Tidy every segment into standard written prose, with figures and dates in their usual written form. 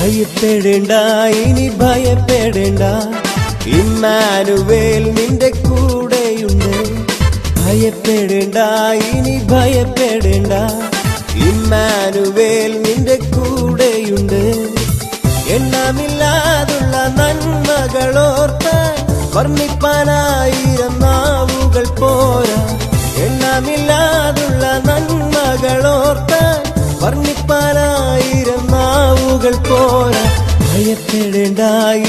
ഭയപ്പെടേണ്ട, ഇനി ഭയപ്പെടേണ്ട, ഇമ്മാനുവേൽ നിന്റെ കൂടെയുണ്ട്. ഭയപ്പെടേണ്ട, ഇനി ഭയപ്പെടേണ്ട, ഇമ്മാനുവേൽ നിന്റെ കൂടെയുണ്ട്. എണ്ണമില്ലാതുള്ള നന്മകളോർത്താൻ വർണ്ണിപ്പാനായിരം നാവുകൾ പോരാ. എണ്ണമില്ലാതുള്ള നന്മകളോർത്താൻ വർണ്ണിപ്പാനായിരം നാവുകൾ പോരാ. ഭയപ്പെടേണ്ട,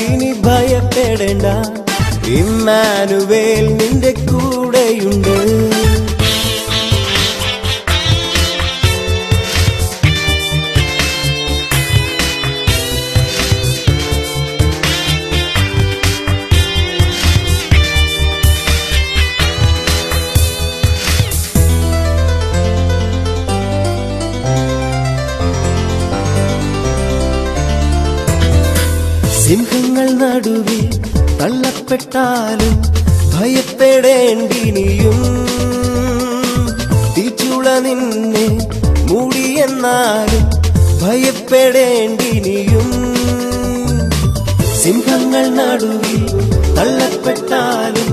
ഇനി ഭയപ്പെടേണ്ട, ഇമ്മാനുവേൽ നിന്റെ കൂടെയുണ്ട്. സിംഹങ്ങൾ നടുവിൽ തള്ളപ്പെട്ടാലും ഭയപ്പെടേണ്ടിനിയും. തീച്ചുള നിന്നെ മൂടിയെന്നാലും ഭയപ്പെടേണ്ടിനിയും. സിംഹങ്ങൾ നടുവിൽ തള്ളപ്പെട്ടാലും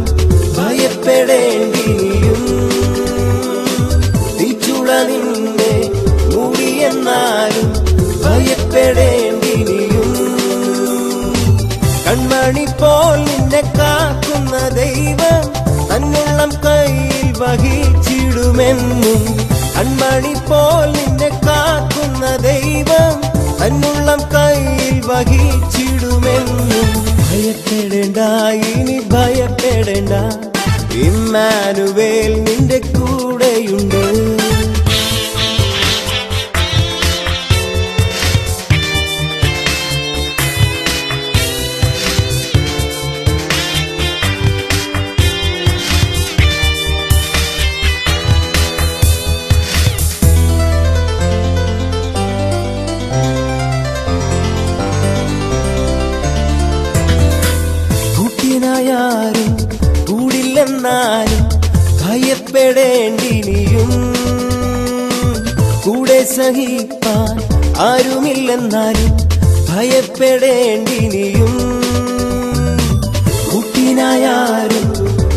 ഭയപ്പെടേണ്ടിനിയും. തീച്ചുള നിന്നെ മൂടിയെന്നാലും ഭയപ്പെടേണ്ടിനിയും. കൺമണി പോൽ നിന്നെ കാക്കുന്ന ദൈവം തന്നുള്ളം കയ്യിൽ വഹിച്ചിടുമെന്നും. കൺമണി പോൽ നിന്നെ കാക്കുന്ന ദൈവം തന്നുള്ളം കയ്യിൽ വഹിച്ചിടുമെന്നും. ഭയപ്പെടേണ്ട, ഇനി ഭയപ്പെടേണ്ട, ഇമ്മാനുവേൽ നിന്റെ കൂടെയുണ്ട്. ാരും കൂടില്ലെന്നാലും ഭയപ്പെടേണ്ടിനിയും. കൂടെ സഹിപ്പാൻ ആരുമില്ലെന്നാലും ഭയപ്പെടേണ്ടിനിയും. കൂട്ടിനായാരും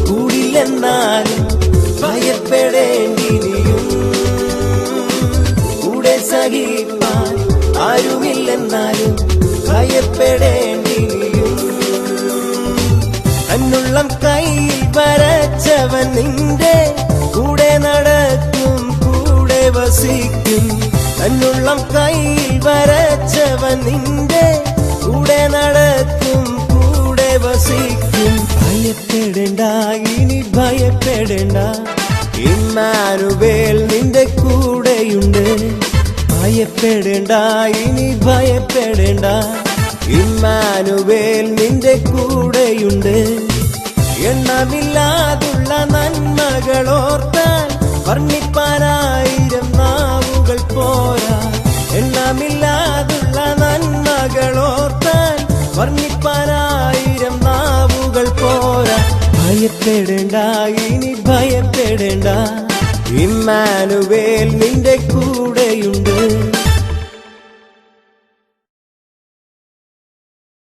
കൂടില്ലെന്നാലും ഭയപ്പെടേണ്ടിനിയും. കൂടെ സഹിപ്പാൻ ആരുമില്ലെന്നാലും ഭയപ്പെടേണ്ടിനിയും. തന്നുള്ളം കയ്യിൽ വരച്ചവൻ നിന്റെ കൂടെ നടക്കും, കൂടെ വസിക്കും. തന്നുള്ളം കയ്യിൽ വരച്ചവൻ നിന്റെ കൂടെ നടക്കും, കൂടെ വസിക്കും. ഭയപ്പെടേണ്ട, ഇനി ഭയപ്പെടേണ്ട, ഇമ്മാനുവേൽ നിന്റെ കൂടെയുണ്ട്. ഭയപ്പെടേണ്ട, ഇനി ഭയപ്പെടേണ്ട, ഇമ്മാനുവേൽ നിന്റെ കൂടെയുണ്ട്. എണ്ണമില്ലാതുള്ള നന്മകളോർത്താൻ വർണ്ണിപ്പാനായിരം നാവുകൾ പോരാ. എണ്ണമില്ലാതുള്ള നന്മകളോർത്താൻ വർണ്ണിപ്പാനായിരം നാവുകൾ പോരാ. ഭയപ്പെടേണ്ട, ഇനി ഭയപ്പെടേണ്ട, ഇമ്മാനുവേൽ നിന്റെ കൂടെയുണ്ട്.